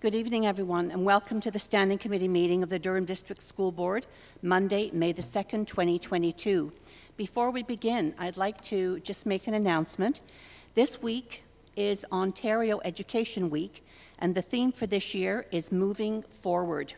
Good evening, everyone, and welcome to the Standing Committee meeting of the Durham District School Board, Monday, May the 2nd, 2022. Before we begin, I'd like to just make an announcement. This week is Ontario Education Week, and the theme for this year is Moving Forward.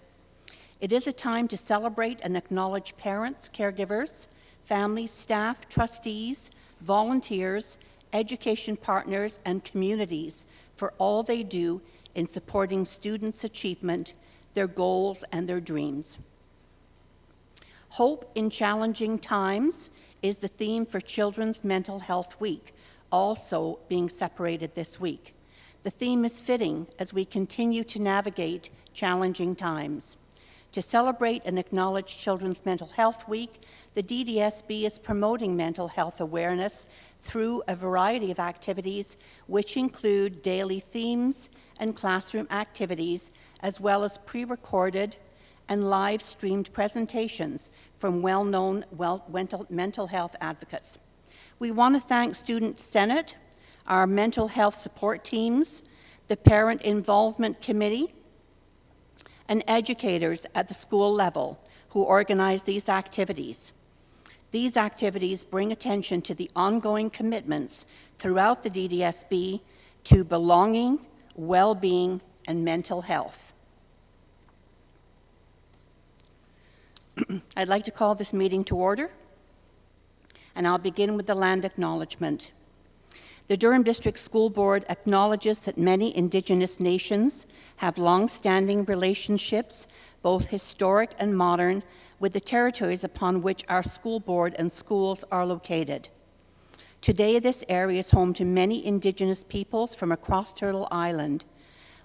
It is a time to celebrate and acknowledge parents, caregivers, families, staff, trustees, volunteers, education partners, and communities for all they do in supporting students' achievement, their goals, and their dreams. Hope in Challenging Times is the theme for Children's Mental Health Week, also being separated this week. The theme is fitting as we continue to navigate challenging times. To celebrate and acknowledge Children's Mental Health Week, the DDSB is promoting mental health awareness through a variety of activities, which include daily themes and classroom activities, as well as pre-recorded and live-streamed presentations from well-known mental health advocates. We want to thank Student Senate, our mental health support teams, the Parent Involvement Committee, and educators at the school level who organize these activities. These activities bring attention to the ongoing commitments throughout the DDSB to belonging, well-being, and mental health. I'd like to call this meeting to order, and I'll begin with the land acknowledgement. The Durham District School Board acknowledges that many Indigenous nations have long-standing relationships, both historic and modern, with the territories upon which our school board and schools are located. Today, this area is home to many Indigenous peoples from across Turtle Island.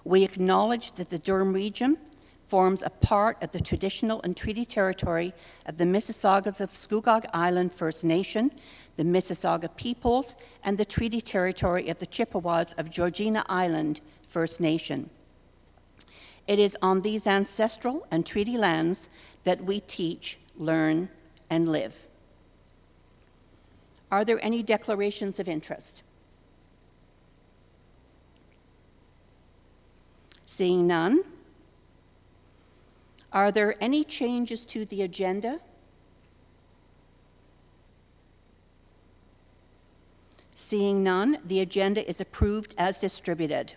We acknowledge that the Durham region forms a part of the traditional and treaty territory of the Mississaugas of Scugog Island First Nation, the Mississauga peoples, and the treaty territory of the Chippewas of Georgina Island First Nation. It is on these ancestral and treaty lands that we teach, learn, and live. Are there any declarations of interest? Seeing none. Are there any changes to the agenda? Seeing none, the agenda is approved as distributed.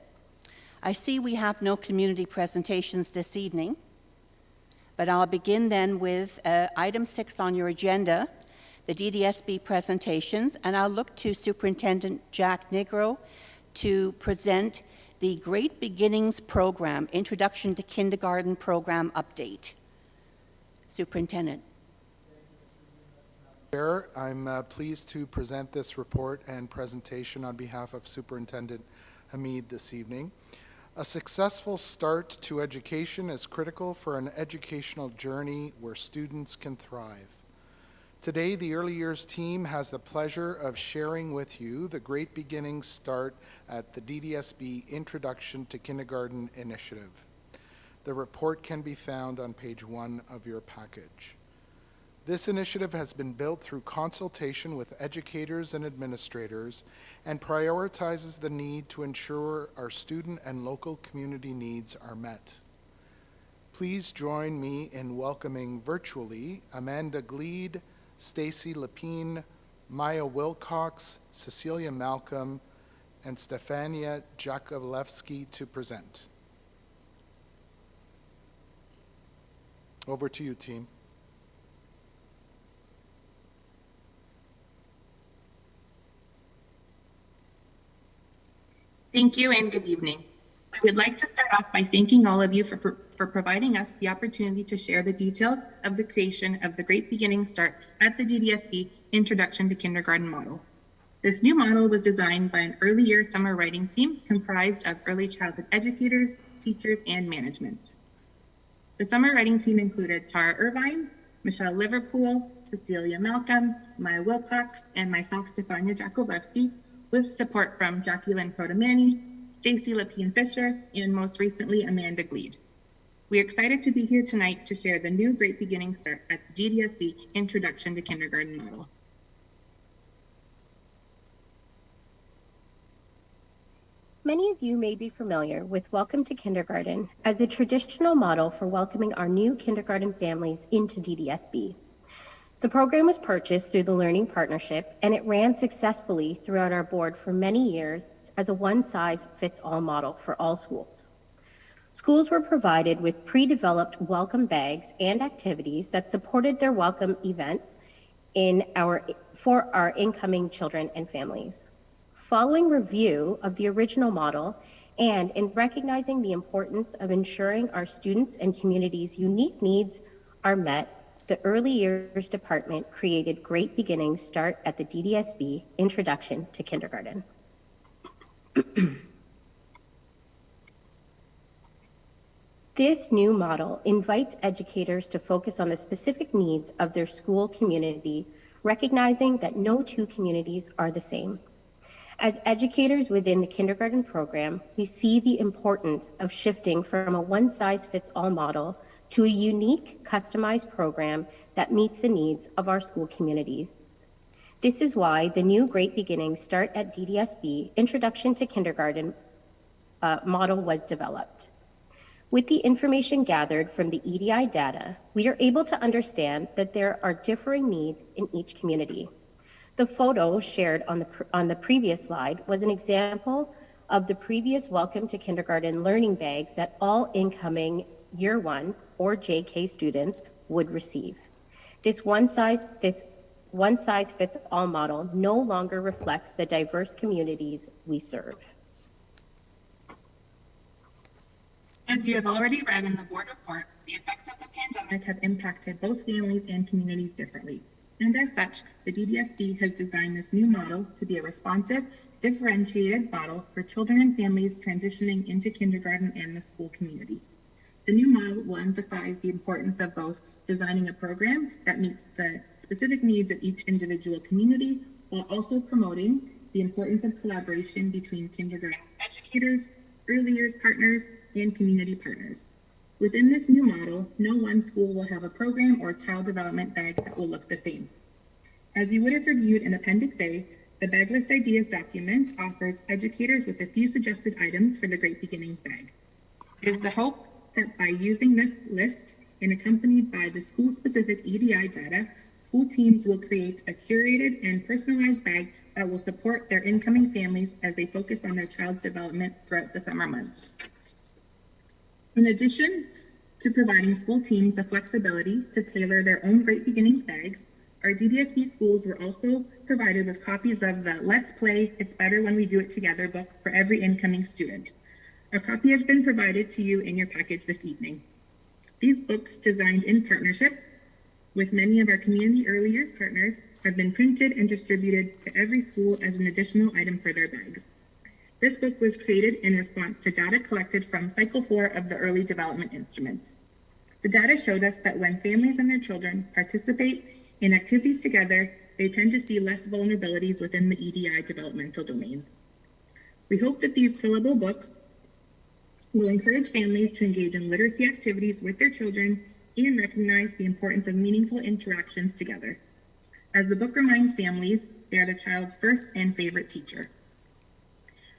I see we have no community presentations this evening, but I'll begin then with item 6 on your agenda, the DDSB presentations, and I'll look to Superintendent Jack Negro to present the Great Beginnings Program, Introduction to Kindergarten Program Update. Superintendent. Chair, I'm pleased to present this report and presentation on behalf of Superintendent Hamid this evening. A successful start to education is critical for an educational journey where students can thrive. Today, the Early Years team has the pleasure of sharing with you the Great Beginnings start at the DDSB Introduction to Kindergarten Initiative. The report can be found on page 1 of your package. This initiative has been built through consultation with educators and administrators and prioritizes the need to ensure our student and local community needs are met. Please join me in welcoming virtually Amanda Gleed, Stacy Lapine, Maya Wilcox, Cecilia Malcolm, and Stefania Jakovlevsky to present. Over to you, team. Thank you and good evening. We would like to start off by thanking all of you for providing us the opportunity to share the details of the creation of the Great Beginning Start at the DDSB Introduction to Kindergarten model. This new model was designed by an early year summer writing team comprised of early childhood educators, teachers, and management. The summer writing team included Tara Irvine, Michelle Liverpool, Cecilia Malcolm, Maya Wilcox, and myself, Stefania Jakovlevsky, with support from Jackie Lynn Protomani, Stacy Lapine Fisher, and most recently, Amanda Gleed. We are excited to be here tonight to share the new Great Beginning Start at the DDSB Introduction to Kindergarten model. Many of you may be familiar with Welcome to Kindergarten as the traditional model for welcoming our new kindergarten families into DDSB. The program was purchased through the Learning Partnership, and it ran successfully throughout our board for many years as a one-size-fits-all model for all schools. Schools were provided with pre-developed welcome bags and activities that supported their welcome events for our incoming children and families. Following review of the original model and in recognizing the importance of ensuring our students' and community's unique needs are met, the Early Years Department created Great Beginnings Start at the DDSB Introduction to Kindergarten. This new model invites educators to focus on the specific needs of their school community, recognizing that no two communities are the same. As educators within the kindergarten program, we see the importance of shifting from a one-size-fits-all model to a unique, customized program that meets the needs of our school communities. This is why the new Great Beginnings Start at DDSB Introduction to Kindergarten model was developed. With the information gathered from the EDI data, we are able to understand that there are differing needs in each community. The photo shared on the previous slide was an example of the previous Welcome to Kindergarten learning bags that all incoming Year 1 or JK students would receive. This one-size-fits-all model no longer reflects the diverse communities we serve. As you have already read in the board report, the effects of the pandemic have impacted both families and communities differently. And as such, the DDSB has designed this new model to be a responsive, differentiated model for children and families transitioning into kindergarten and the school community. The new model will emphasize the importance of both designing a program that meets the specific needs of each individual community, while also promoting the importance of collaboration between kindergarten educators, early years partners, and community partners. Within this new model, no one school will have a program or child development bag that will look the same. As you would have reviewed in Appendix A, the Bag List Ideas document offers educators with a few suggested items for the Great Beginnings bag. It is the hope that by using this list and accompanied by the school-specific EDI data, school teams will create a curated and personalized bag that will support their incoming families as they focus on their child's development throughout the summer months. In addition to providing school teams the flexibility to tailor their own Great Beginnings bags, our DDSB schools were also provided with copies of the Let's Play, It's Better When We Do It Together book for every incoming student. A copy has been provided to you in your package this evening. These books, designed in partnership with many of our community early years partners, have been printed and distributed to every school as an additional item for their bags. This book was created in response to data collected from Cycle 4 of the Early Development Instrument. The data showed us that when families and their children participate in activities together, they tend to see less vulnerabilities within the EDI developmental domains. We hope that these fillable books will encourage families to engage in literacy activities with their children and recognize the importance of meaningful interactions together. As the book reminds families, they are the child's first and favorite teacher.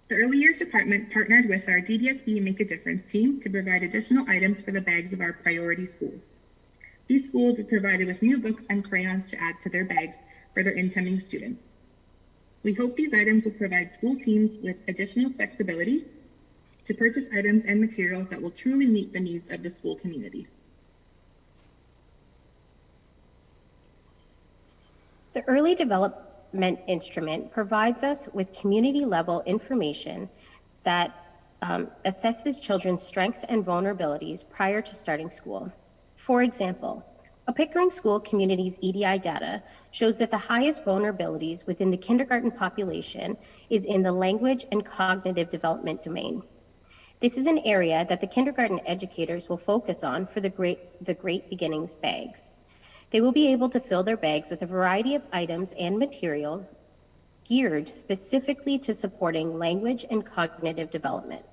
The Early Years Department partnered with our DDSB Make a Difference team to provide additional items for the bags of our priority schools. These schools were provided with new books and crayons to add to their bags for their incoming students. We hope these items will provide school teams with additional flexibility to purchase items and materials that will truly meet the needs of the school community. The Early Development Instrument provides us with community-level information that assesses children's strengths and vulnerabilities prior to starting school. For example, a Pickering School Community's EDI data shows that the highest vulnerabilities within the kindergarten population is in the language and cognitive development domain. This is an area that the kindergarten educators will focus on for the Great Beginnings bags. They will be able to fill their bags with a variety of items and materials geared specifically to supporting language and cognitive development.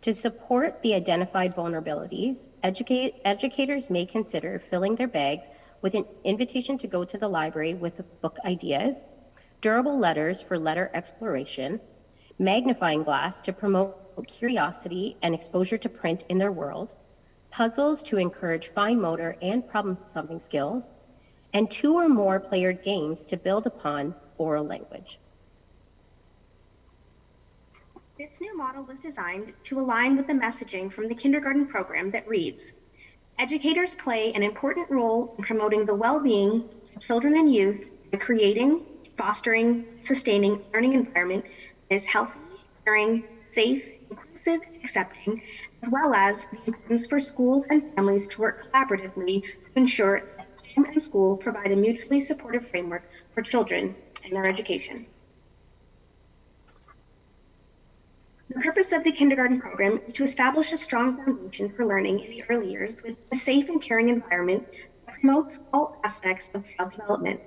To support the identified vulnerabilities, educators may consider filling their bags with an invitation to go to the library with book ideas, durable letters for letter exploration, magnifying glass to promote curiosity and exposure to print in their world, puzzles to encourage fine motor and problem-solving skills, and 2 or more playered games to build upon oral language. This new model was designed to align with the messaging from the kindergarten program that reads, educators play an important role in promoting the well-being of children and youth by creating, fostering, sustaining a learning environment that is healthy, caring, safe, inclusive, and accepting, as well as the importance for schools and families to work collaboratively to ensure that home and school provide a mutually supportive framework for children and their education. The purpose of the kindergarten program is to establish a strong foundation for learning in the early years with a safe and caring environment that promotes all aspects of child development.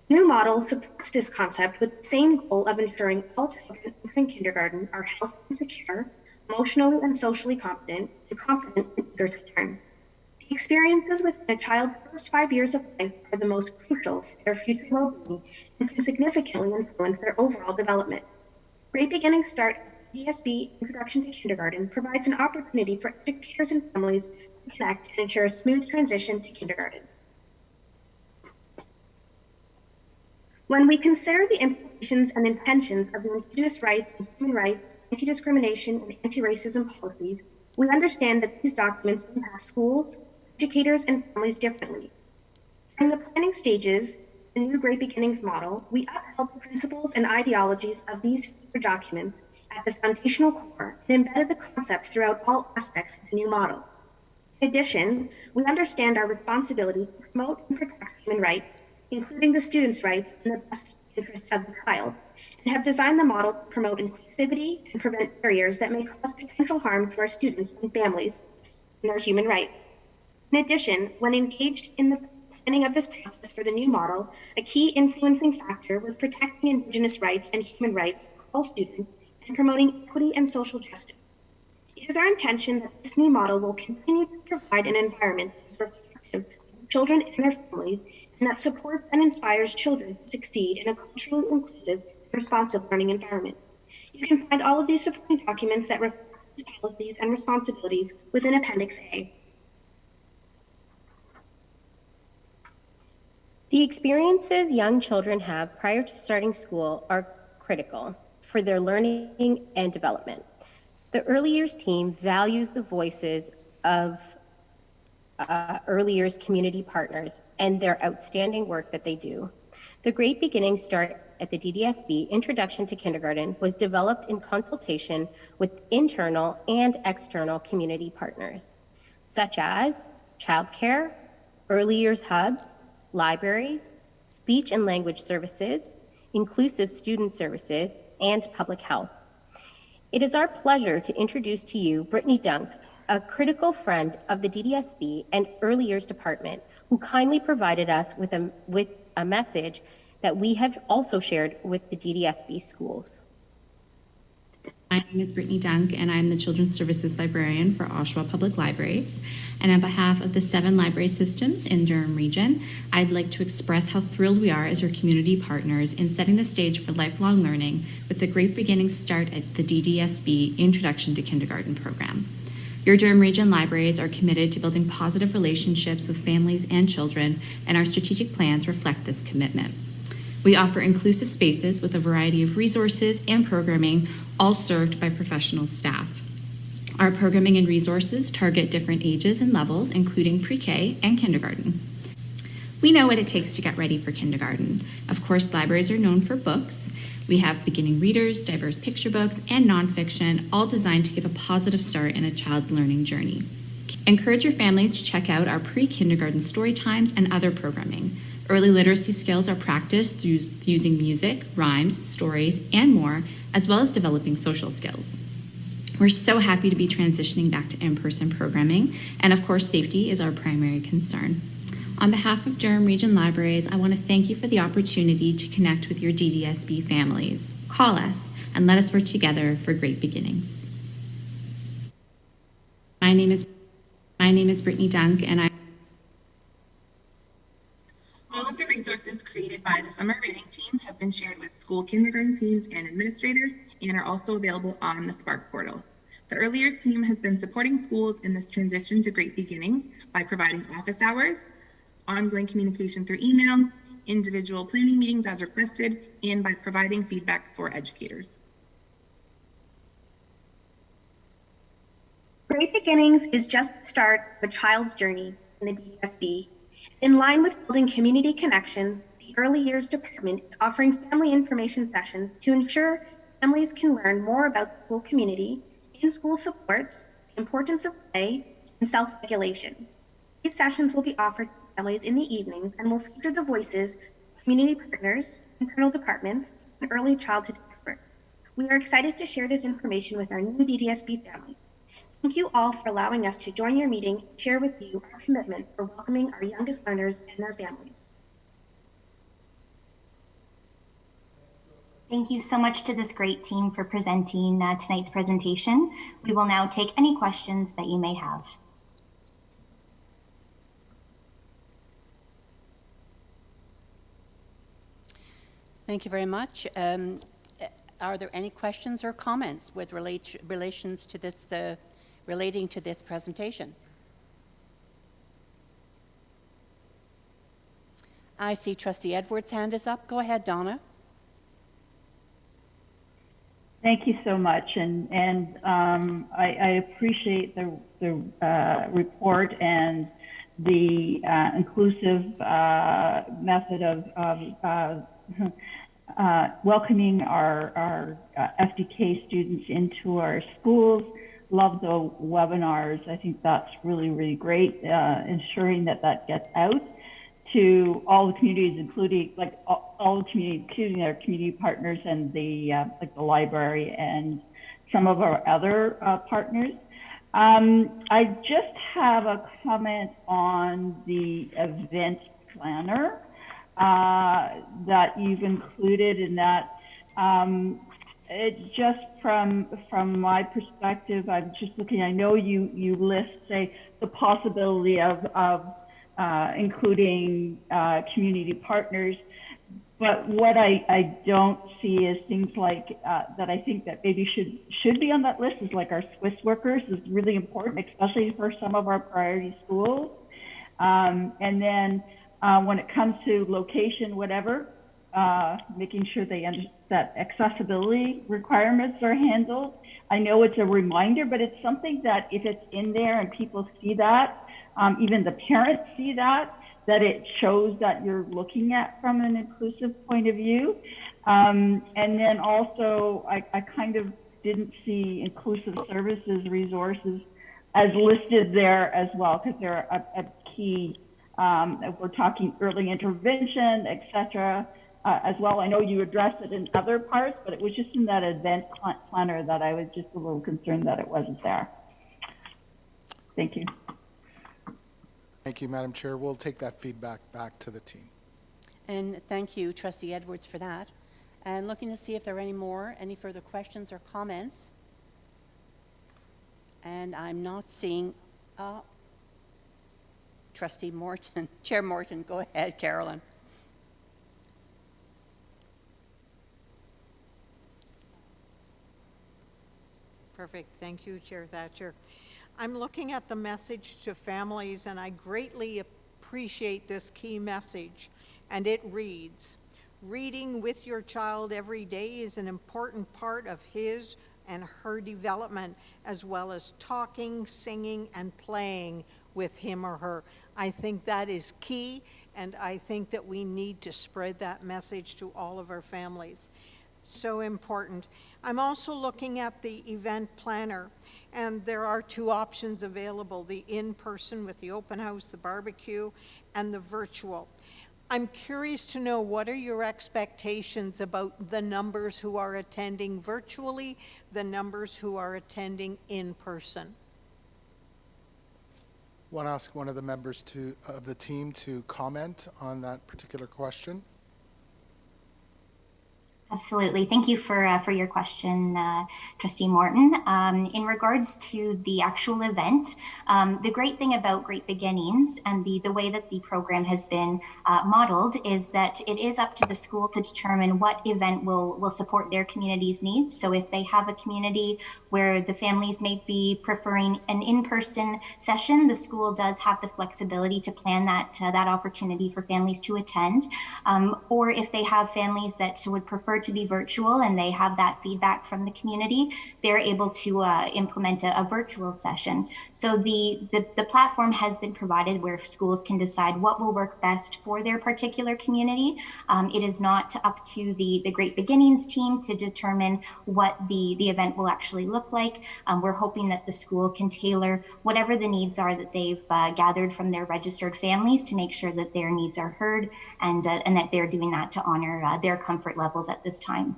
The new model supports this concept with the same goal of ensuring all children entering kindergarten are healthy and secure, emotionally and socially competent, and confident and eager to learn. The experiences within a child's first 5 years of life are the most crucial for their future well-being and can significantly influence their overall development. Great Beginning Start DDSB Introduction to Kindergarten provides an opportunity for educators and families to connect and ensure a smooth transition to kindergarten. When we consider the implications and intentions of the Indigenous rights and human rights, anti-discrimination, and anti-racism policies, we understand that these documents impact schools, educators, and families differently. During the planning stages, the new Great Beginnings model, we upheld the principles and ideologies of these future documents at the foundational core and embedded the concepts throughout all aspects of the new model. In addition, we understand our responsibility to promote and protect human rights, including the students' rights and the best interests of the child, and have designed the model to promote inclusivity and prevent barriers that may cause potential harm to our students and families and their human rights. In addition, when engaged in the planning of this process for the new model, a key influencing factor was protecting Indigenous rights and human rights for all students and promoting equity and social justice. It is our intention that this new model will continue to provide an environment that is reflective of children and their families, and that supports and inspires children to succeed in a culturally inclusive and responsive learning environment. You can find all of these supporting documents that reflect these policies and responsibilities within Appendix A. The experiences young children have prior to starting school are critical for their learning and development. The early years team values the voices of early years community partners and their outstanding work that they do. The Great Beginning Start at the DDSB Introduction to Kindergarten was developed in consultation with internal and external community partners, such as childcare, early years hubs, libraries, speech and language services, inclusive student services, and public health. It is our pleasure to introduce to you Brittany Dunk, a critical friend of the DDSB and Early Years Department, who kindly provided us with a message that we have also shared with the DDSB schools. My name is Brittany Dunk, and I'm the Children's Services Librarian for Oshawa Public Libraries. And on behalf of the 7 library systems in Durham Region, I'd like to express how thrilled we are as your community partners in setting the stage for lifelong learning with the Great Beginning Start at the DDSB Introduction to Kindergarten program. Your Durham Region libraries are committed to building positive relationships with families and children, and our strategic plans reflect this commitment. We offer inclusive spaces with a variety of resources and programming, all served by professional staff. Our programming and resources target different ages and levels, including pre-K and kindergarten. We know what it takes to get ready for kindergarten. Of course, libraries are known for books. We have beginning readers, diverse picture books, and nonfiction, all designed to give a positive start in a child's learning journey. Encourage your families to check out our pre-kindergarten story times and other programming. Early literacy skills are practiced through using music, rhymes, stories, and more, as well as developing social skills. We're so happy to be transitioning back to in-person programming, and of course, safety is our primary concern. On behalf of Durham Region Libraries, I want to thank you for the opportunity to connect with your DDSB families. Call us and let us work together for great beginnings. My name is Brittany Dunk, and All of the resources created by the summer reading team have been shared with schools school kindergarten teams and administrators, and are also available on the Spark portal. The Early Years team has been supporting schools in this transition to Great Beginnings by providing office hours, ongoing communication through emails, individual planning meetings as requested, and by providing feedback for educators. Great Beginnings is just the start of a child's journey in the DDSB. In line with building community connections, the Early Years Department is offering family information sessions to ensure families can learn more about the school community, in-school supports, the importance of play, and self-regulation. These sessions will be offered to families in the evenings and will feature the voices of community partners, internal department, and early childhood experts. We are excited to share this information with our new DDSB families. Thank you all for allowing us to join your meeting and share with you our commitment for welcoming our youngest learners and their families. Thank you so much to this great team for presenting tonight's presentation. We will now take any questions that you may have. Thank you very much. Are there any questions or comments with relations to this, relating to this presentation? I see Trustee Edwards' hand is up. Go ahead, Donna. Thank you so much, and I appreciate the report and the inclusive method of welcoming our FDK students into our schools. Love the webinars. I think that's really, really great, ensuring that gets out to all the communities, including all the community, including our community partners and the like the library and some of our other partners. I just have a comment on the event planner that you've included in that. It just from my perspective, I'm just looking. I know you list, say, the possibility of including community partners, but what I don't see is things like that I think that maybe should be on that list is like our Swiss workers is really important, especially for some of our priority schools. And then when it comes to location, whatever, making sure that accessibility requirements are handled. I know it's a reminder, but it's something that if it's in there and people see that, even the parents see that it shows that you're looking at from an inclusive point of view. And then also, I kind of didn't see inclusive services resources as listed there as well, because they're a key, we're talking early intervention, et cetera, as well. I know you addressed it in other parts, but it was just in that event planner that I was just a little concerned that it wasn't there. Thank you. Thank you, Madam Chair. We'll take that feedback back to the team. And thank you, Trustee Edwards, for that. And looking to see if there are any further questions or comments. And I'm not seeing Trustee Morton. Chair Morton, go ahead, Carolyn. Perfect. Thank you, Chair Thatcher. I'm looking at the message to families, and I greatly appreciate this key message. And it reads, reading with your child every day is an important part of his and her development, as well as talking, singing, and playing with him or her. I think that is key, and I think that we need to spread that message to all of our families. So important. I'm also looking at the event planner, and there are two options available, the in-person with the open house, the barbecue, and the virtual. I'm curious to know, what are your expectations about the numbers who are attending virtually, the numbers who are attending in person? I want to ask one of the members of the team to comment on that particular question. Absolutely. Thank you for your question, Trustee Morton. In regards to the actual event, the great thing about Great Beginnings and the way that the program has been modeled is that it is up to the school to determine what event will support their community's needs. So if they have a community where the families may be preferring an in-person session, the school does have the flexibility to plan that opportunity for families to attend. Or if they have families that would prefer to be virtual and they have that feedback from the community, they're able to implement a virtual session. So the platform has been provided where schools can decide what will work best for their particular community. It is not up to the Great Beginnings team to determine what the event will actually look like. We're hoping that the school can tailor whatever the needs are that they've gathered from their registered families to make sure that their needs are heard and that they're doing that to honor their comfort levels at this time.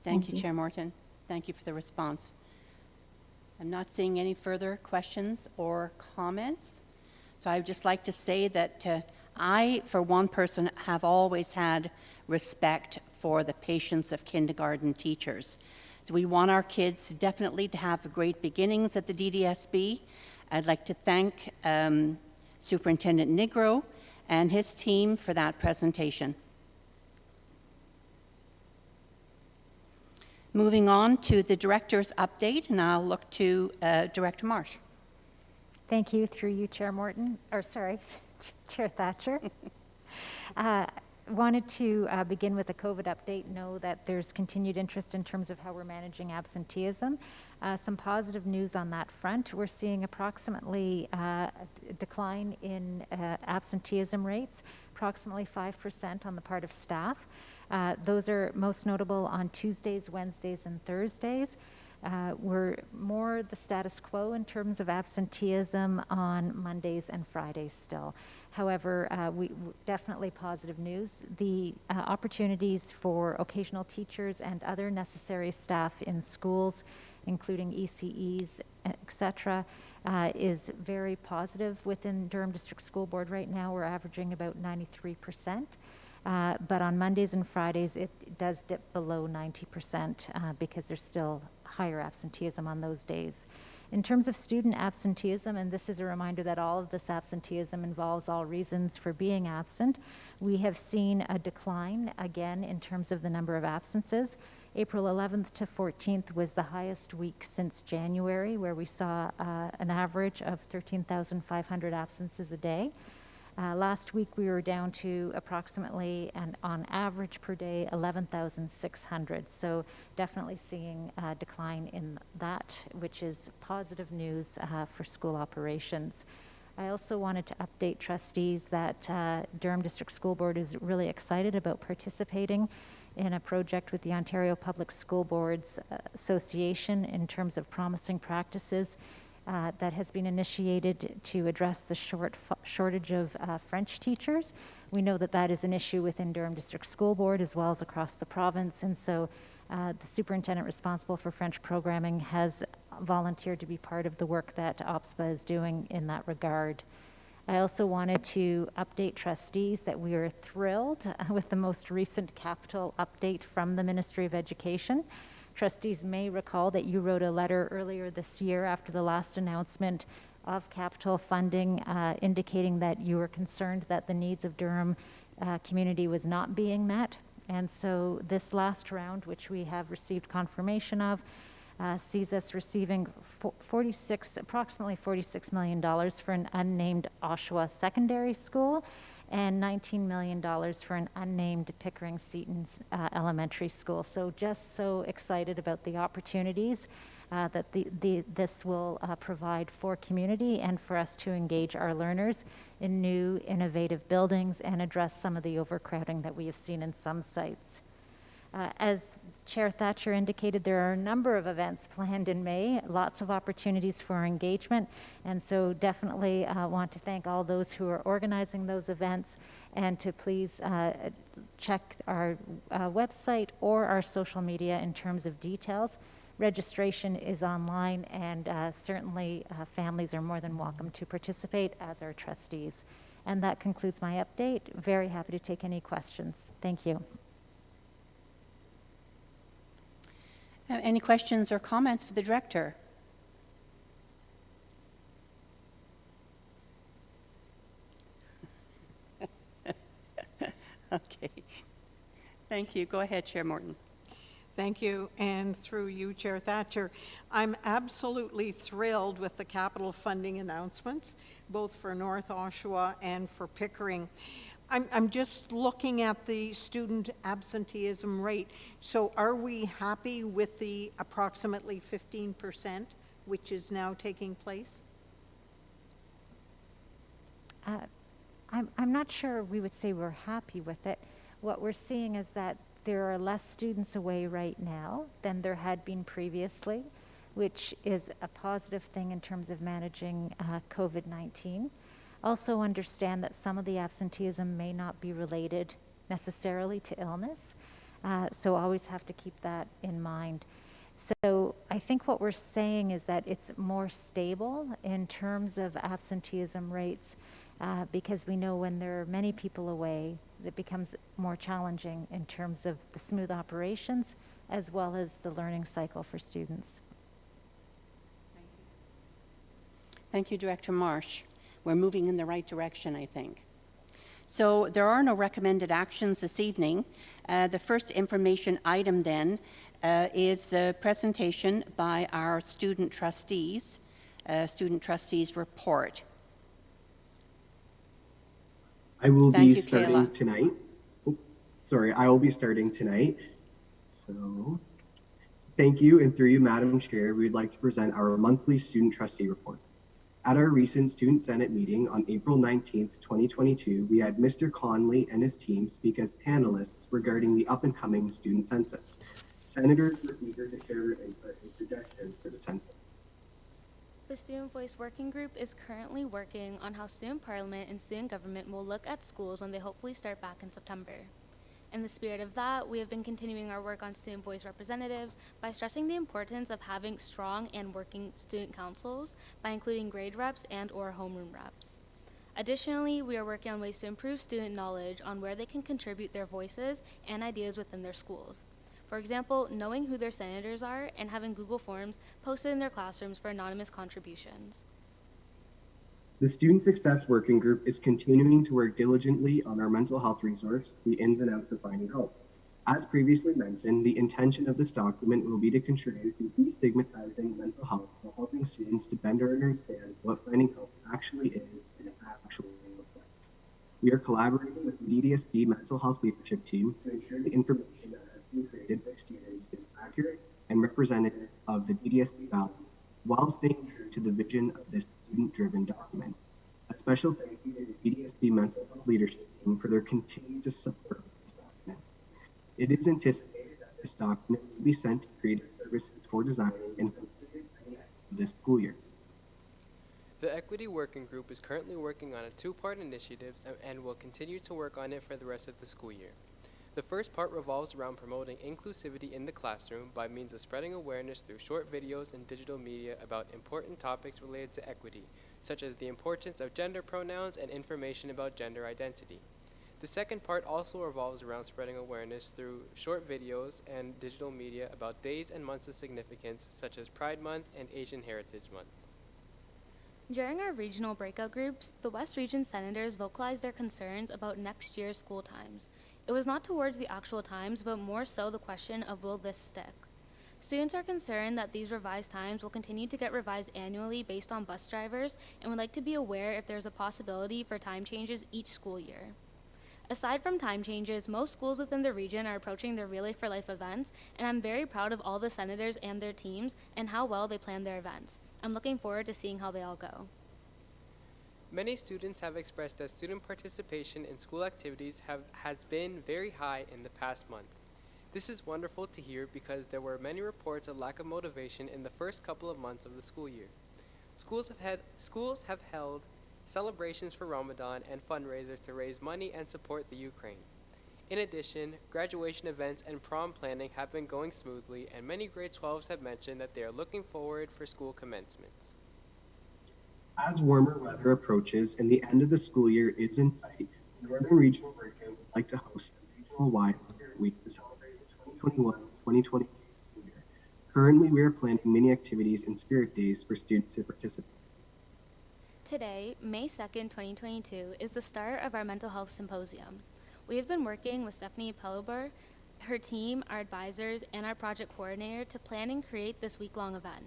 Thank you, Chair Morton. Thank you for the response. I'm not seeing any further questions or comments. So I would just like to say that I, for one person, have always had respect for the patience of kindergarten teachers. So we want our kids definitely to have great beginnings at the DDSB. I'd like to thank Superintendent Nigro and his team for that presentation. Moving on to the director's update, and I'll look to Director Marsh. Thank you, through you, Chair Morton, or sorry, Chair Thatcher. Wanted to begin with a COVID update. Know that there's continued interest in terms of how we're managing absenteeism. Some positive news on that front. We're seeing approximately a decline in absenteeism rates, approximately 5% on the part of staff. Those are most notable on Tuesdays, Wednesdays, and Thursdays. We're more the status quo in terms of absenteeism on Mondays and Fridays still. However, we definitely positive news. The opportunities for occasional teachers and other necessary staff in schools, including ECEs, etc., is very positive within Durham District School Board right now. We're averaging about 93%. But on Mondays and Fridays, it does dip below 90% because there's still higher absenteeism on those days. In terms of student absenteeism, and this is a reminder that all of this absenteeism involves all reasons for being absent, we have seen a decline again in terms of the number of absences. April 11th to 14th was the highest week since January, where we saw an average of 13,500 absences a day. Last week we were down to approximately, and on average per day, 11,600. So definitely seeing a decline in that, which is positive news for school operations. I also wanted to update trustees that Durham District School Board is really excited about participating in a project with the Ontario Public School Boards Association in terms of promising practices that has been initiated to address the shortage of French teachers. We know that that is an issue within Durham District School Board as well as across the province, and so the superintendent responsible for French programming has volunteered to be part of the work that OPSB is doing in that regard. I also wanted to update trustees that we are thrilled with the most recent capital update from the Ministry of Education. Trustees may recall that you wrote a letter earlier this year after the last announcement of capital funding, indicating that you were concerned that the needs of Durham community was not being met. And so this last round, which we have received confirmation of, sees us receiving approximately $46 million for an unnamed Oshawa secondary school and $19 million for an unnamed Pickering-Seton elementary school. So just so excited about the opportunities that this will provide for community and for us to engage our learners in new innovative buildings and address some of the overcrowding that we have seen in some sites. As Chair Thatcher indicated, there are a number of events planned in May, lots of opportunities for engagement, and so definitely want to thank all those who are organizing those events and to please check our website or our social media in terms of details. Registration is online, and certainly families are more than welcome to participate, as are trustees. And that concludes my update. Very happy to take any questions. Thank you. Any questions or comments for the director? Okay. Thank you. Go ahead, Chair Morton. Thank you, and through you, Chair Thatcher. I'm absolutely thrilled with the capital funding announcements, both for North Oshawa and for Pickering. I'm just looking at the student absenteeism rate. So are we happy with the approximately 15%, which is now taking place? I'm not sure we would say we're happy with it. What we're seeing is that there are less students away right now than there had been previously, which is a positive thing in terms of managing COVID-19. Also understand that some of the absenteeism may not be related necessarily to illness, so always have to keep that in mind. So I think what we're saying is that it's more stable in terms of absenteeism rates, because we know when there are many people away, it becomes more challenging in terms of the smooth operations as well as the learning cycle for students. Thank you, Director Marsh. We're moving in the right direction, I think. So there are no recommended actions this evening. The first information item then is the presentation by our student trustees report. I will Thank be you, starting Kayla. tonight. I will be starting tonight. So thank you, and through you, Madam Chair, we would like to present our monthly student trustee report. At our recent Student Senate meeting on April 19th, 2022, we had Mr. Conley and his team speak as panelists regarding the up-and-coming student census. Senators were eager to share their input and suggestions for the census. The Student Voice Working Group is currently working on how student parliament and student government will look at schools when they hopefully start back in September. In the spirit of that, we have been continuing our work on student voice representatives by stressing the importance of having strong and working student councils by including grade reps and or homeroom reps. Additionally, we are working on ways to improve student knowledge on where they can contribute their voices and ideas within their schools. For example, knowing who their senators are and having Google Forms posted in their classrooms for anonymous contributions. The Student Success Working Group is continuing to work diligently on our mental health resource, the ins and outs of finding hope. As previously mentioned, the intention of this document will be to contribute to destigmatizing mental health while helping students to better understand what finding hope actually is and actually looks like. We are collaborating with the DDSB mental health leadership team to ensure the information that has been created by students is accurate and representative of the DDSB values, while staying true to the vision of this student-driven document. A special thank you to the DDSB mental health leadership team for their continued support of this document. It is anticipated that this document will be sent to creative services for designing and completed by the end of this school year. The Equity Working Group is currently working on a two-part initiative and will continue to work on it for the rest of the school year. The first part revolves around promoting inclusivity in the classroom by means of spreading awareness through short videos and digital media about important topics related to equity, such as the importance of gender pronouns and information about gender identity. The second part also revolves around spreading awareness through short videos and digital media about days and months of significance, such as Pride Month and Asian Heritage Month. During our regional breakout groups, the West Region senators vocalized their concerns about next year's school times. It was not towards the actual times, but more so the question of will this stick. Students are concerned that these revised times will continue to get revised annually based on bus drivers and would like to be aware if there's a possibility for time changes each school year. Aside from time changes, most schools within the region are approaching their Relay for Life events, and I'm very proud of all the senators and their teams and how well they plan their events. I'm looking forward to seeing how they all go. Many students have expressed that student participation in school activities has been very high in the past month. This is wonderful to hear because there were many reports of lack of motivation in the first couple of months of the school year. Schools have held celebrations for Ramadan and fundraisers to raise money and support the Ukraine. In addition, graduation events and prom planning have been going smoothly, and many grade 12s have mentioned that they are looking forward for school commencements. As warmer weather approaches and the end of the school year is in sight, the Northern Regional Workout would like to host a regional-wide Spirit Week to celebrate the 2021-2022 school year. Currently, we are planning many activities and Spirit Days for students to participate. Today, May 2nd, 2022, is the start of our Mental Health Symposium. We have been working with Stephanie Pellober, her team, our advisors, and our project coordinator to plan and create this week-long event.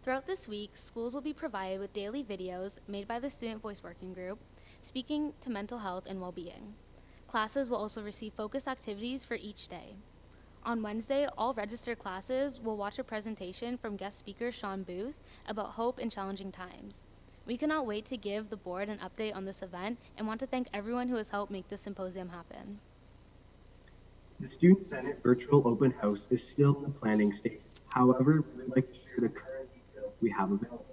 Throughout this week, schools will be provided with daily videos made by the Student Voice Working Group, speaking to mental health and well-being. Classes will also receive focused activities for each day. On Wednesday, all registered classes will watch a presentation from guest speaker Sean Booth about hope in challenging times. We cannot wait to give the board an update on this event and want to thank everyone who has helped make this symposium happen. The Student Senate virtual open house is still in the planning stage. However, we would like to share the current details we have available.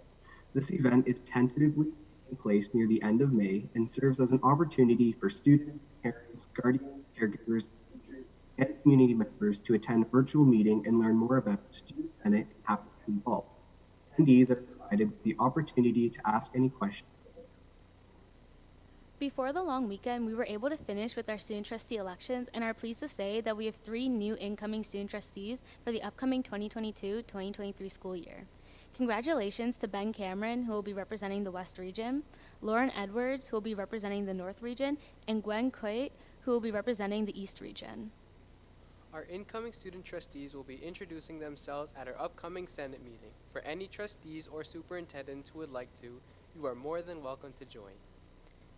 This event is tentatively taking place near the end of May and serves as an opportunity for students, parents, guardians, caregivers, teachers, and community members to attend a virtual meeting and learn more about the Student Senate and how to get involved. Attendees are provided with the opportunity to ask any questions. Before the long weekend, we were able to finish with our student trustee elections and are pleased to say that we have 3 new incoming student trustees for the upcoming 2022-2023 school year. Congratulations to Ben Cameron, who will be representing the West Region, Lauren Edwards, who will be representing the North Region, and Gwen Coit, who will be representing the East Region. Our incoming student trustees will be introducing themselves at our upcoming Senate meeting. For any trustees or superintendents who would like to, you are more than welcome to join.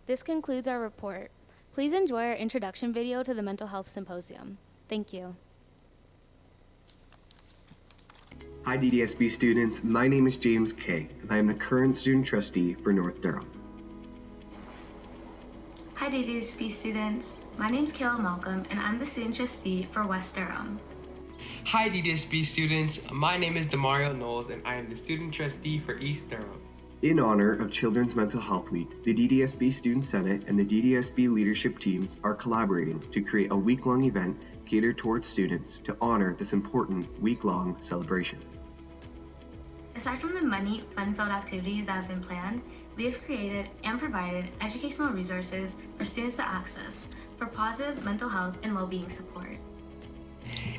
This concludes our report. Please enjoy our introduction video to the Mental Health Symposium. Thank you. Hi DDSB students, my name is James Kay, and I am the current student trustee for North Durham. Hi DDSB students, my name is Kayla Malcolm, and I'm the student trustee for West Durham. Hi DDSB students, my name is Demario Knowles, and I am the student trustee for East Durham. In honor of Children's Mental Health Week, the DDSB Student Senate and the DDSB leadership teams are collaborating to create a week-long event catered towards students to honor this important week-long celebration. Aside from the many fun-filled activities that have been planned, we have created and provided educational resources for students to access for positive mental health and well-being support.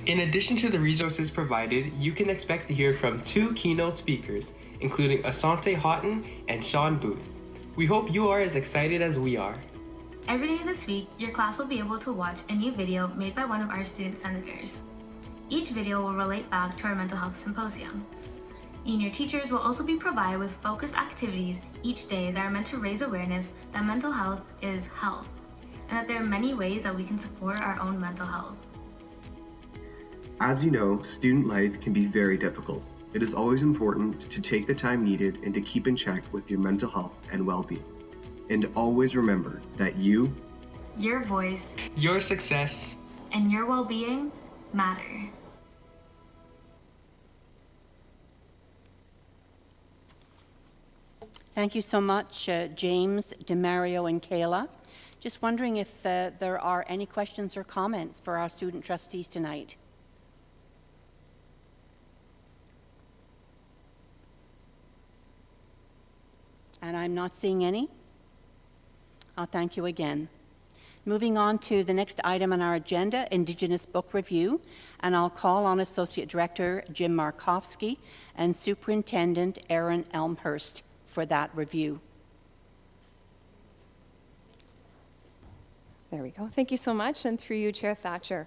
In addition to the resources provided, you can expect to hear from 2 keynote speakers, including Asante Houghton and Sean Booth. We hope you are as excited as we are. Every day this week, your class will be able to watch a new video made by one of our student senators. Each video will relate back to our mental health symposium. You and your teachers will also be provided with focused activities each day that are meant to raise awareness that mental health is health, and that there are many ways that we can support our own mental health. As you know, student life can be very difficult. It is always important to take the time needed and to keep in check with your mental health and well-being. And always remember that you, your voice, your success, and your well-being matter. Thank you so much, James, Demario, and Kayla. Just wondering if there are any questions or comments for our student trustees tonight. And I'm not seeing any. I'll thank you again. Moving on to the next item on our agenda, Indigenous Book Review, and I'll call on Associate Director Jim Markowski and Superintendent Aaron Elmhurst for that review. There we go. Thank you so much, and through you, Chair Thatcher.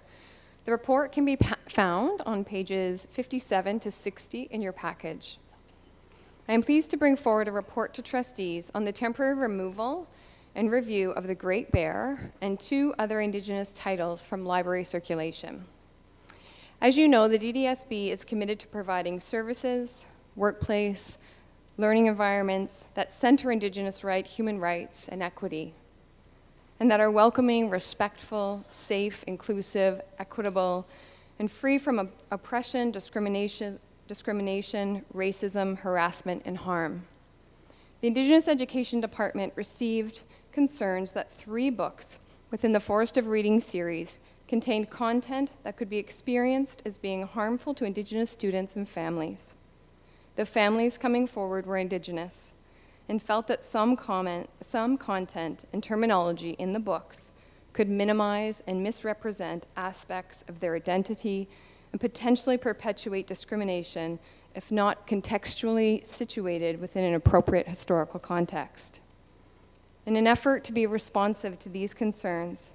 The report can be found on pages 57 to 60 in your package. I am pleased to bring forward a report to trustees on the temporary removal and review of the Great Bear and 2 other Indigenous titles from library circulation. As you know, the DDSB is committed to providing services, workplace, learning environments that center Indigenous human rights and equity, and that are welcoming, respectful, safe, inclusive, equitable, and free from oppression, discrimination, racism, harassment, and harm. The Indigenous Education Department received concerns that 3 books within the Forest of Reading series contained content that could be experienced as being harmful to Indigenous students and families. The families coming forward were Indigenous, and felt that some content and terminology in the books could minimize and misrepresent aspects of their identity and potentially perpetuate discrimination if not contextually situated within an appropriate historical context. In an effort to be responsive to these concerns,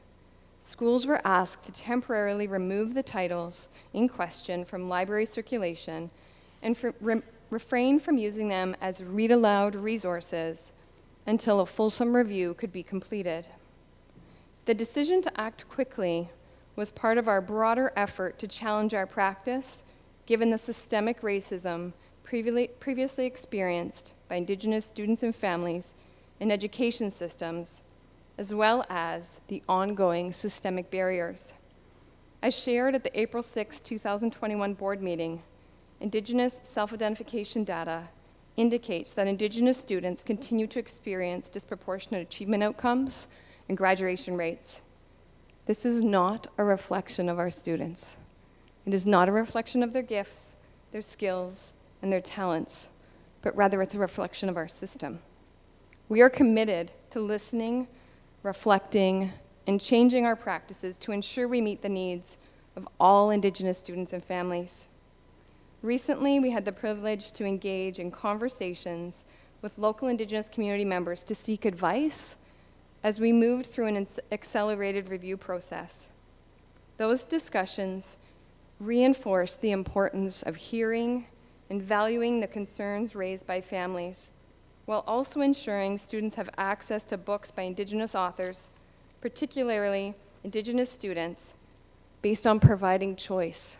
schools were asked to temporarily remove the titles in question from library circulation and refrain from using them as read-aloud resources until a fulsome review could be completed. The decision to act quickly was part of our broader effort to challenge our practice, given the systemic racism previously experienced by Indigenous students and families in education systems, as well as the ongoing systemic barriers. As shared at the April 6, 2021 board meeting, Indigenous self-identification data indicates that Indigenous students continue to experience disproportionate achievement outcomes and graduation rates. This is not a reflection of our students. It is not a reflection of their gifts, their skills, and their talents, but rather it's a reflection of our system. We are committed to listening, reflecting, and changing our practices to ensure we meet the needs of all Indigenous students and families. Recently, we had the privilege to engage in conversations with local Indigenous community members to seek advice as we moved through an accelerated review process. Those discussions reinforced the importance of hearing and valuing the concerns raised by families, while also ensuring students have access to books by Indigenous authors, particularly Indigenous students, based on providing choice.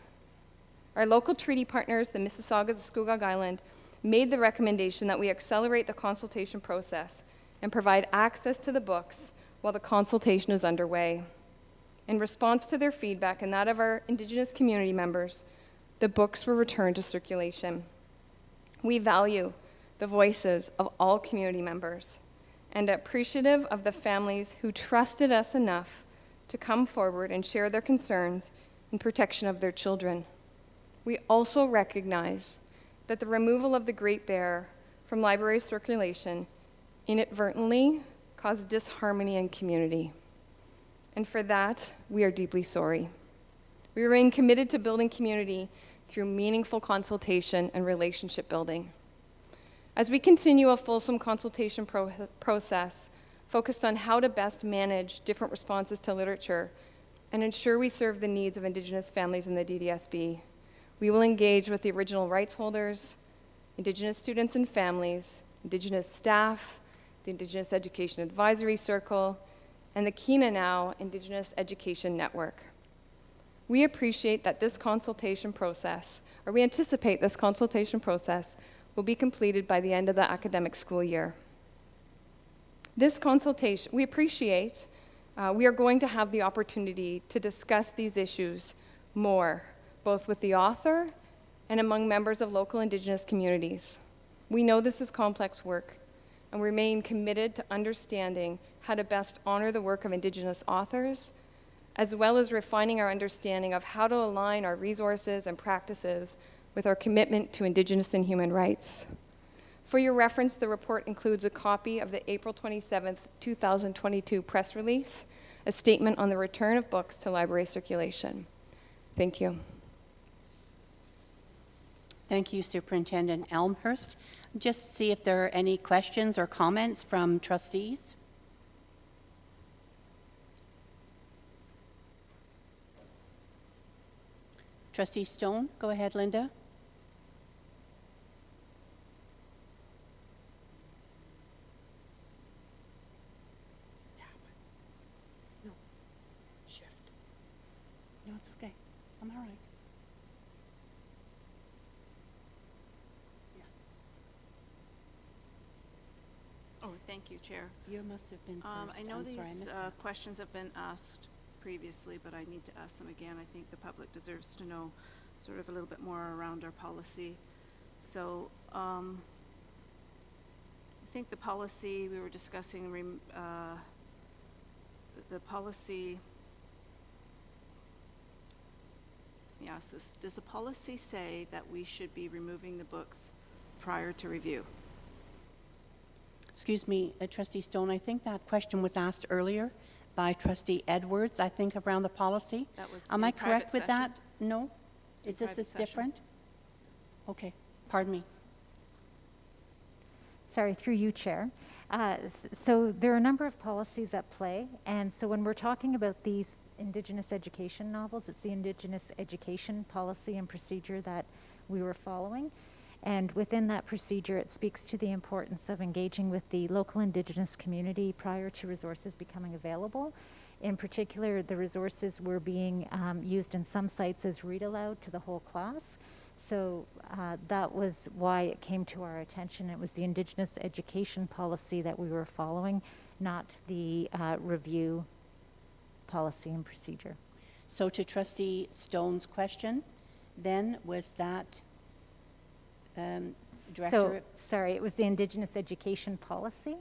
Our local treaty partners, the Mississaugas of Scugog Island, made the recommendation that we accelerate the consultation process and provide access to the books while the consultation is underway. In response to their feedback and that of our Indigenous community members, the books were returned to circulation. We value the voices of all community members and are appreciative of the families who trusted us enough to come forward and share their concerns in protection of their children. We also recognize that the removal of the Great Bear from library circulation inadvertently caused disharmony in community. And for that, we are deeply sorry. We remain committed to building community through meaningful consultation and relationship building. As we continue a fulsome consultation process focused on how to best manage different responses to literature and ensure we serve the needs of Indigenous families in the DDSB, we will engage with the original rights holders, Indigenous students and families, Indigenous staff, the Indigenous Education Advisory Circle, and the Kina Now Indigenous Education Network. We appreciate that this consultation process, or we anticipate this consultation process, will be completed by the end of the academic school year. This consultation, we appreciate, we are going to have the opportunity to discuss these issues more, both with the author and among members of local Indigenous communities. We know this is complex work, and we remain committed to understanding how to best honor the work of Indigenous authors, as well as refining our understanding of how to align our resources and practices with our commitment to Indigenous and human rights. For your reference, the report includes a copy of the April 27th, 2022 press release, a statement on the return of books to library circulation. Thank you. Thank you, Superintendent Elmhurst. Just see if there are any questions or comments from trustees. Trustee Stone, go ahead, Linda. No, shift. No, it's okay. I'm all right. Oh, thank you, Chair. You must have been first. I know I'm these sorry, I missed that. questions have been asked previously, but I need to ask them again. I think the public deserves to know sort of a little bit more around our policy. So I think the policy we were discussing, the policy, yes, does the policy say that we should be removing the books prior to review? Excuse me, Trustee Stone, I think that question was asked earlier by Trustee Edwards, I think, around the policy. That was Am in I correct private with that? session. No? It's in Is this private session. different? Okay, pardon me. Sorry, through you, Chair. So there are a number of policies at play, and so when we're talking about these Indigenous education novels, it's the Indigenous education policy and procedure that we were following. And within that procedure, it speaks to the importance of engaging with the local Indigenous community prior to resources becoming available. In particular, the resources were being used in some sites as read aloud to the whole class. So that was why it came to our attention. It was the Indigenous education policy that we were following, not the review policy and procedure. So to Trustee Stone's question, then was that Director? Sorry, it was the Indigenous education policy.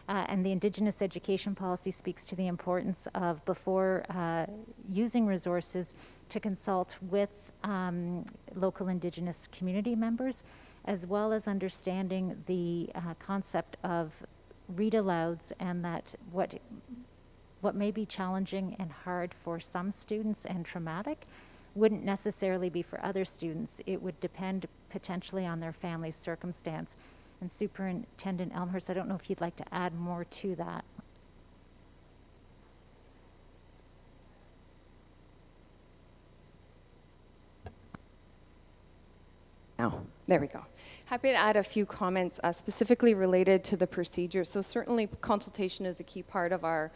And the Indigenous education policy speaks to the importance of, before using resources, to consult with local Indigenous community members, as well as understanding the concept of read-alouds, and that what may be challenging and hard for some students and traumatic wouldn't necessarily be for other students. It would depend potentially on their family's circumstance. And Superintendent Elmhurst, I don't know if you'd like to add more to that. Oh, there we go. Happy to add a few comments specifically related to the procedure. So certainly consultation is a key part of our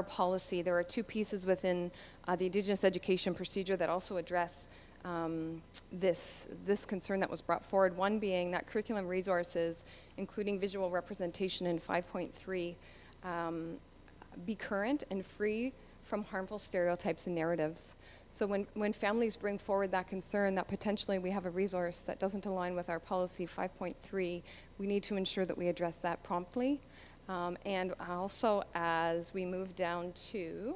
policy. There are two pieces within the Indigenous education procedure that also address this concern that was brought forward. One being that curriculum resources, including visual representation in 5.3, be current and free from harmful stereotypes and narratives. So when families bring forward that concern that potentially we have a resource that doesn't align with our policy 5.3, we need to ensure that we address that promptly. And also, as we move down to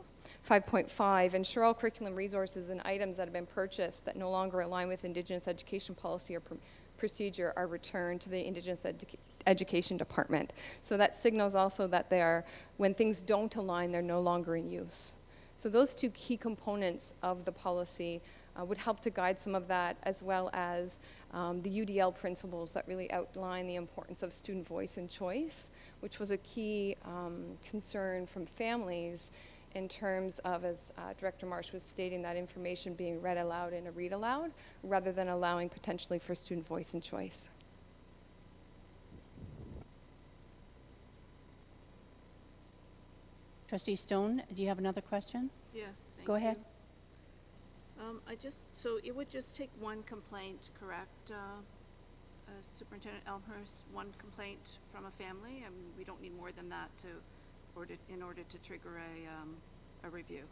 5.5, ensure all curriculum resources and items that have been purchased that no longer align with Indigenous education policy or procedure are returned to the Indigenous Education Department. So that signals also that they are, when things don't align, they're no longer in use. So those two key components of the policy would help to guide some of that, as well as the UDL principles that really outline the importance of student voice and choice, which was a key concern from families in terms of, as Director Marsh was stating, that information being read aloud in a read aloud, rather than allowing potentially for student voice and choice. Trustee Stone, do you have another question? Yes, thank Go ahead. you. So it would just take one complaint, correct, Superintendent Elmhurst? One complaint from a family? I mean, we don't need more than that in order to trigger a review.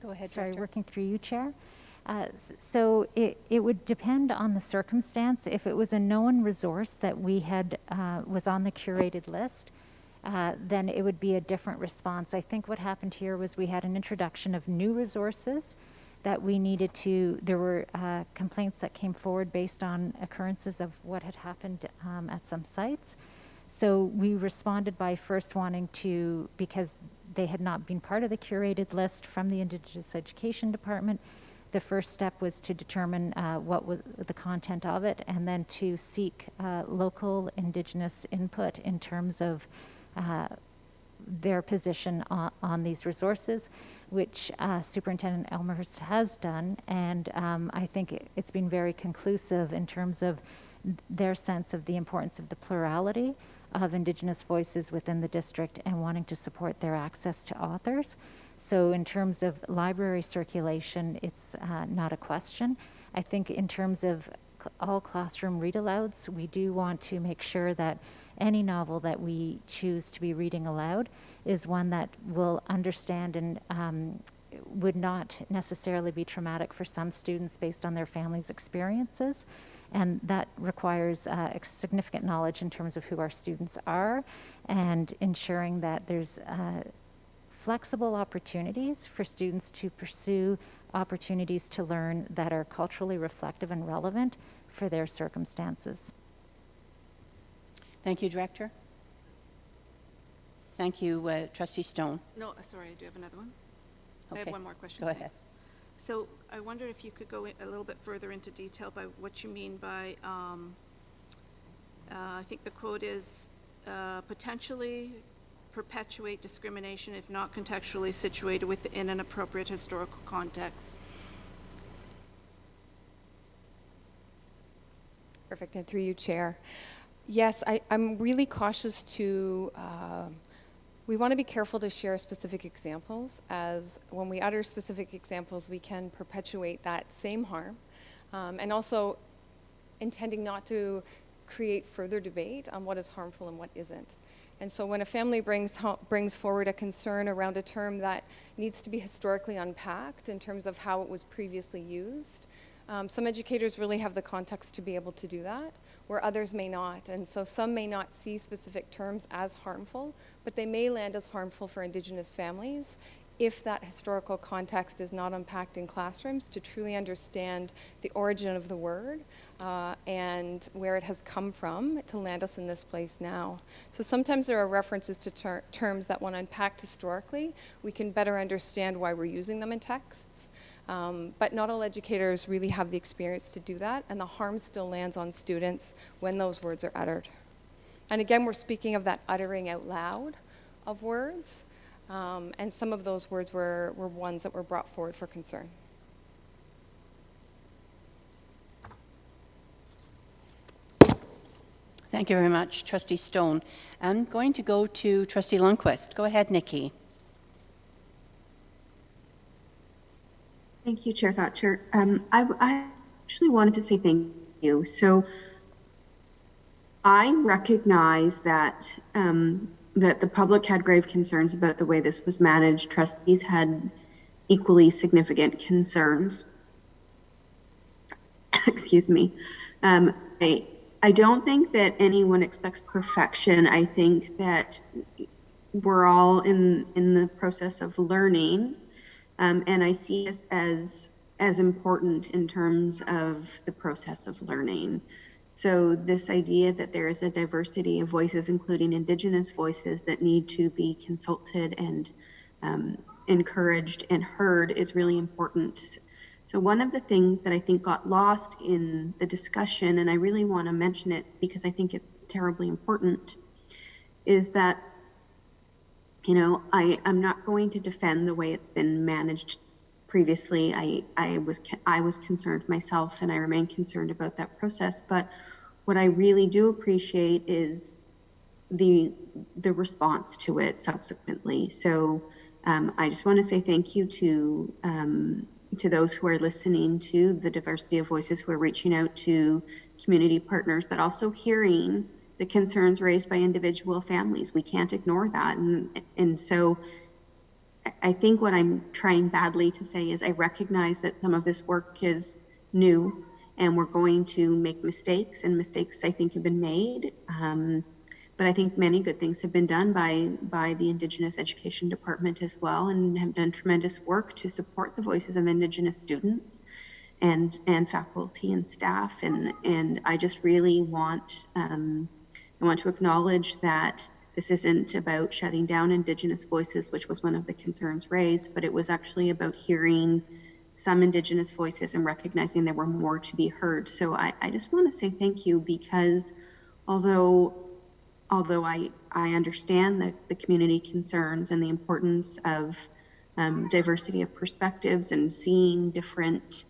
Go ahead, Sorry, Director. working through you, Chair. So it would depend on the circumstance. If it was a known resource that we had was on the curated list, then it would be a different response. I think what happened here was we had an introduction of new resources that we needed to, there were complaints that came forward based on occurrences of what had happened at some sites. So we responded by first wanting to, because they had not been part of the curated list from the Indigenous Education Department, the first step was to determine what was the content of it, and then to seek local Indigenous input in terms of their position on these resources, which Superintendent Elmhurst has done, and I think it's been very conclusive in terms of their sense of the importance of the plurality of Indigenous voices within the district and wanting to support their access to authors. So in terms of library circulation, it's not a question. I think in terms of all classroom read-alouds, we do want to make sure that any novel that we choose to be reading aloud is one that will understand and would not necessarily be traumatic for some students based on their family's experiences. And that requires significant knowledge in terms of who our students are, and ensuring that there's flexible opportunities for students to pursue opportunities to learn that are culturally reflective and relevant for their circumstances. Thank you, Director. Thank you, Trustee Stone. No, sorry, I do have another one. I Okay. have one more question. Go ahead. Thanks. So I wonder if you could go a little bit further into detail by what you mean by, I think the quote is, potentially perpetuate discrimination if not contextually situated within an appropriate historical context. Perfect, and through you, Chair. Yes, I'm really cautious to, we want to be careful to share specific examples, as when we utter specific examples, we can perpetuate that same harm, and also intending not to create further debate on what is harmful and what isn't. And so when a family brings forward a concern around a term that needs to be historically unpacked in terms of how it was previously used, some educators really have the context to be able to do that, where others may not. And so some may not see specific terms as harmful, but they may land as harmful for Indigenous families if that historical context is not unpacked in classrooms to truly understand the origin of the word and where it has come from to land us in this place now. So sometimes there are references to terms that, when unpacked historically, we can better understand why we're using them in texts. But not all educators really have the experience to do that, and the harm still lands on students when those words are uttered. And again, we're speaking of that uttering out loud of words, and some of those words were ones that were brought forward for concern. Thank you very much, Trustee Stone. I'm going to go to Trustee Lundqvist. Go ahead, Nikki. Thank you, Chair Thatcher. I actually wanted to say thank you. So I recognize that that the public had grave concerns about the way this was managed. Trustees had equally significant concerns. Excuse me. I don't think that anyone expects perfection. I think that we're all in the process of learning. And I see this as important in terms of the process of learning. So this idea that there is a diversity of voices, including Indigenous voices, that need to be consulted and encouraged and heard is really important. So one of the things that I think got lost in the discussion, and I really want to mention it because I think it's terribly important, is that, you know, I'm not going to defend the way it's been managed previously. I was concerned myself, and I remain concerned about that process. But what I really do appreciate is the response to it subsequently. So I just want to say thank you to those who are listening, to the diversity of voices who are reaching out to community partners, but also hearing the concerns raised by individual families. We can't ignore that. And so I think what I'm trying badly to say is I recognize that some of this work is new and we're going to make mistakes, and mistakes I think have been made. But I think many good things have been done by the Indigenous Education Department as well, and have done tremendous work to support the voices of Indigenous students and faculty and staff. And I just really want I want to acknowledge that this isn't about shutting down Indigenous voices, which was one of the concerns raised, but it was actually about hearing some Indigenous voices and recognizing there were more to be heard. So I just want to say thank you, because although I understand the community concerns and the importance of diversity of perspectives and seeing different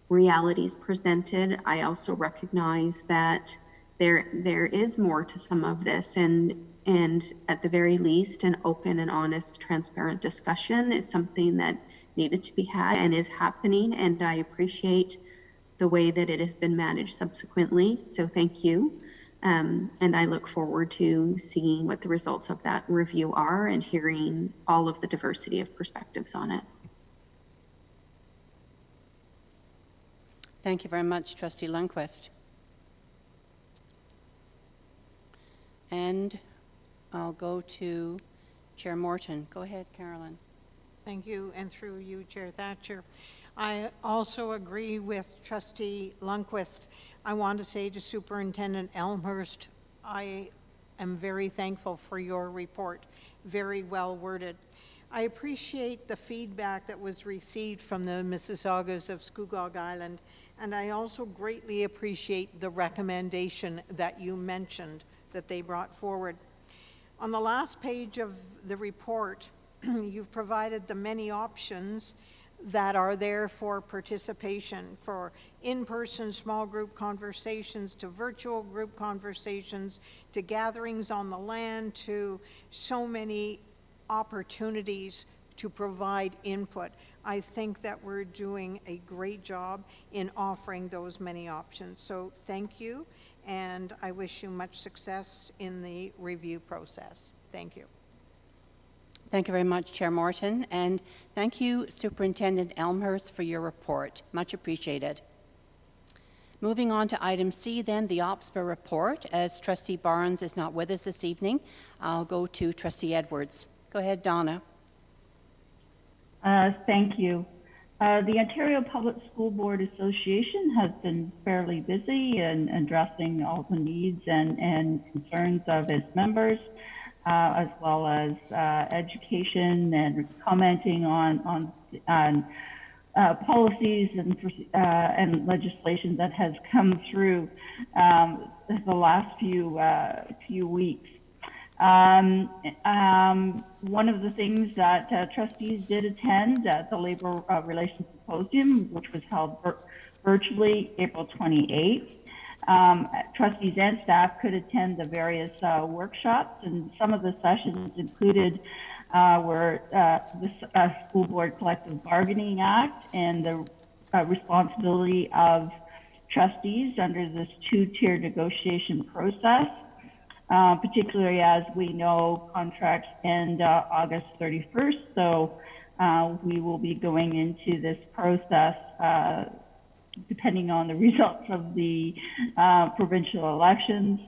realities presented, I also recognize that there is more to some of this, and at the very least, an open and honest, transparent discussion is something that needed to be had and is happening, and I appreciate the way that it has been managed subsequently, so thank you. And I look forward to seeing what the results of that review are and hearing all of the diversity of perspectives on it. Thank you very much, Trustee Lundqvist. And I'll go to Chair Morton. Go ahead, Carolyn. Thank you, and through you, Chair Thatcher. I also agree with Trustee Lundqvist. I want to say to Superintendent Elmhurst, I am very thankful for your report, very well worded. I appreciate the feedback that was received from the Mississaugas of Scugog Island, and I also greatly appreciate the recommendation that you mentioned that they brought forward. On the last page of the report, you've provided the many options that are there for participation, for in-person small group conversations, to virtual group conversations, to gatherings on the land, to so many opportunities to provide input. I think that we're doing a great job in offering those many options. So thank you, and I wish you much success in the review process. Thank you. Thank you very much, Chair Morton, and thank you, Superintendent Elmhurst, for your report. Much appreciated. Moving on to item C, then, the OPSB report. As Trustee Barnes is not with us this evening, I'll go to Trustee Edwards. Go ahead, Donna. Thank you. The Ontario Public School Board Association has been fairly busy in addressing all the needs and concerns of its members, as well as education and commenting on policies and legislation that has come through the last few weeks. One of the things that trustees did attend at the Labor Relations Symposium, which was held virtually April 28th. Trustees and staff could attend the various workshops, and some of the sessions included were the School Board Collective Bargaining Act and the responsibility of trustees under this two-tier negotiation process, particularly as we know contracts end August 31st, so we will be going into this process depending on the results of the provincial elections,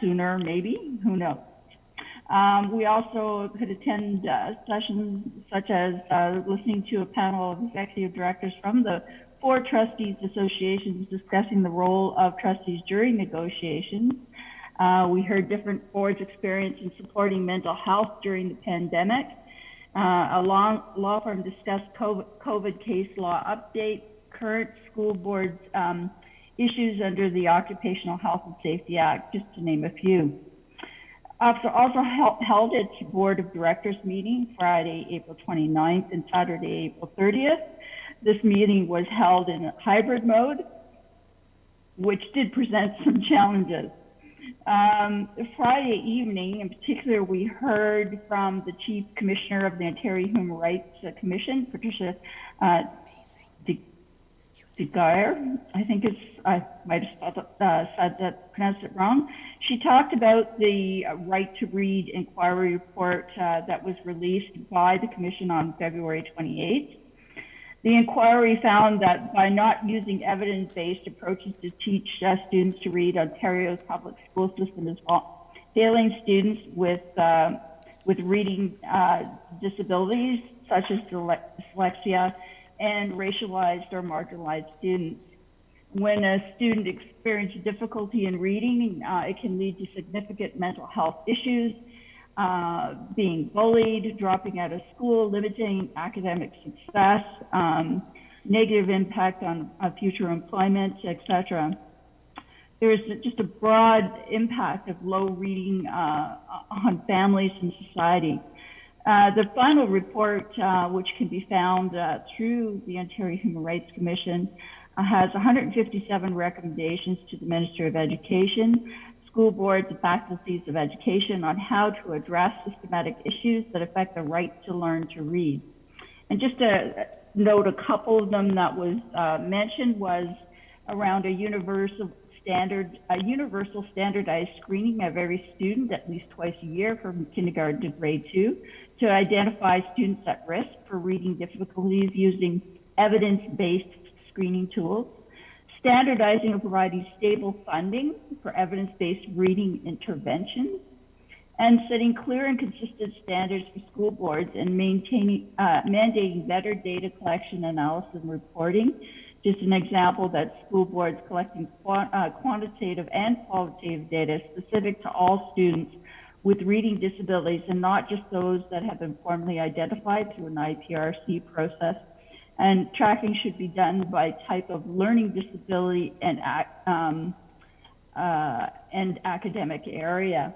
sooner maybe, who knows. We also could attend sessions such as listening to a panel of executive directors from the 4 trustees associations discussing the role of trustees during negotiations. We heard different boards' experience in supporting mental health during the pandemic. A law firm discussed COVID case law update, current school boards issues under the Occupational Health and Safety Act, just to name a few. Also held its Board of Directors meeting Friday, April 29th and Saturday, April 30th. This meeting was held in a hybrid mode, which did present some challenges. Friday evening, in particular, we heard from the Chief Commissioner of the Ontario Human Rights Commission, Patricia DeGuire. I think I might have pronounced it wrong. She talked about the Right to Read inquiry report that was released by the Commission on February 28th. The inquiry found that by not using evidence-based approaches to teach students to read, Ontario's public school system is failing students with reading disabilities such as dyslexia and racialized or marginalized students. When a student experiences difficulty in reading, it can lead to significant mental health issues, being bullied, dropping out of school, limiting academic success, negative impact on future employment, etc. There's just a broad impact of low reading on families and society. The final report, which can be found through the Ontario Human Rights Commission, has 157 recommendations to the Minister of Education, school boards, and faculties of education on how to address systematic issues that affect the right to learn to read. And just to note a couple of them that was mentioned was around a universal standardized screening of every student at least twice a year from kindergarten to grade 2 to identify students at risk for reading difficulties using evidence-based screening tools, standardizing and providing stable funding for evidence-based reading interventions, and setting clear and consistent standards for school boards and mandating better data collection, analysis, and reporting Just an example that school boards collecting quantitative and qualitative data specific to all students with reading disabilities and not just those that have been formally identified through an IPRC process. And tracking should be done by type of learning disability and academic area.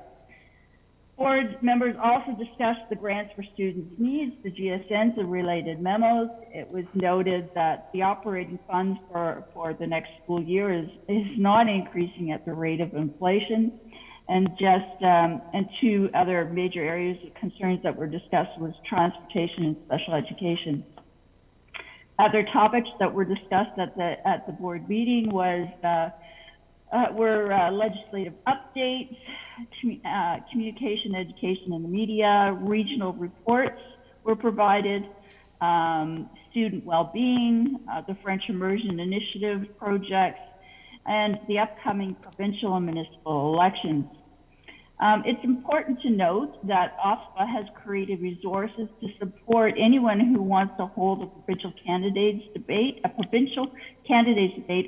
Board members also discussed the grants for students' needs, the GSNs, and related memos. It was noted that the operating funds for the next school year is not increasing at the rate of inflation. And two other major areas of concerns that were discussed was transportation and special education. Other topics that were discussed at the board meeting were legislative updates, communication, education, and the media, regional reports were provided, student well-being, the French Immersion Initiative projects, and the upcoming provincial and municipal elections. It's important to note that OPSBA has created resources to support anyone who wants to hold a provincial candidates debate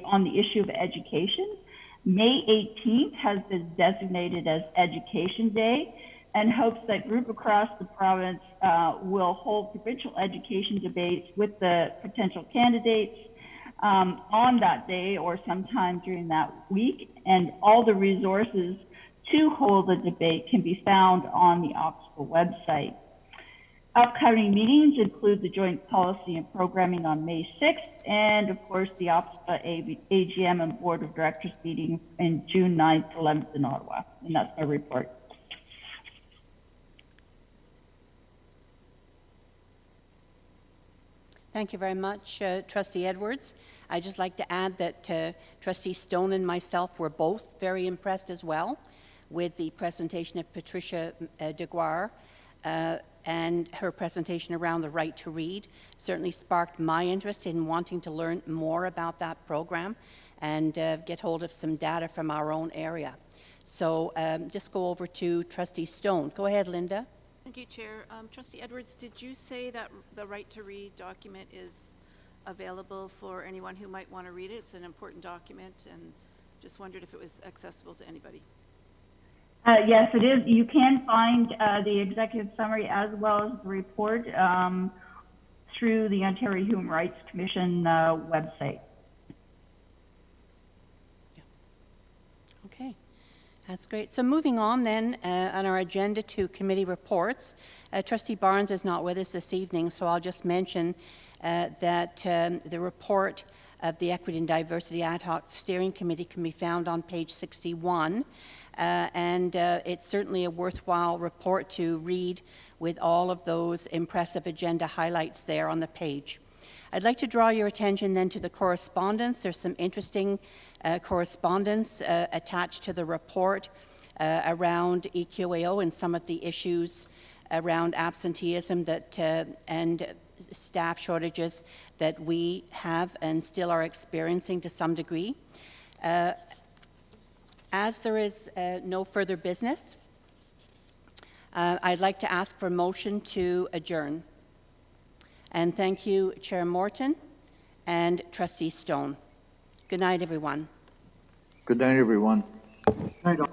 on the issue of education. May 18th has been designated as Education Day, and hopes that group across the province will hold provincial education debates with the potential candidates on that day or sometime during that week. And all the resources to hold the debate can be found on the OPSBA website. Upcoming meetings include the Joint Policy and Programming on May 6th, and of course the OPSBA AGM and Board of Directors meeting in June 9th to 11th in Ottawa. And that's my report. Thank you very much, Trustee Edwards. I'd just like to add that Trustee Stone and myself were both very impressed as well with the presentation of Patricia Deguar and her presentation around the right to read. Certainly sparked my interest in wanting to learn more about that program and get hold of some data from our own area. So just go over to Trustee Stone. Go ahead, Linda. Thank you, Chair. Trustee Edwards, did you say that the right to read document is available for anyone who might want to read it? It's an important document, and just wondered if it was accessible to anybody. Yes, it is. You can find the executive summary as well as the report through the Ontario Human Rights Commission website. Okay, that's great. So moving on then on our agenda to committee reports. Trustee Barnes is not with us this evening, so I'll just mention that the report of the Equity and Diversity Ad Hoc Steering Committee can be found on page 61. And it's certainly a worthwhile report to read with all of those impressive agenda highlights there on the page. I'd like to draw your attention then to the correspondence. There's some interesting correspondence attached to the report around EQAO and some of the issues around absenteeism that and staff shortages that we have and still are experiencing to some degree. As there is no further business, I'd like to ask for a motion to adjourn. And thank you, Chair Morton and Trustee Stone. Good night, everyone. Good night, everyone. Good night, all.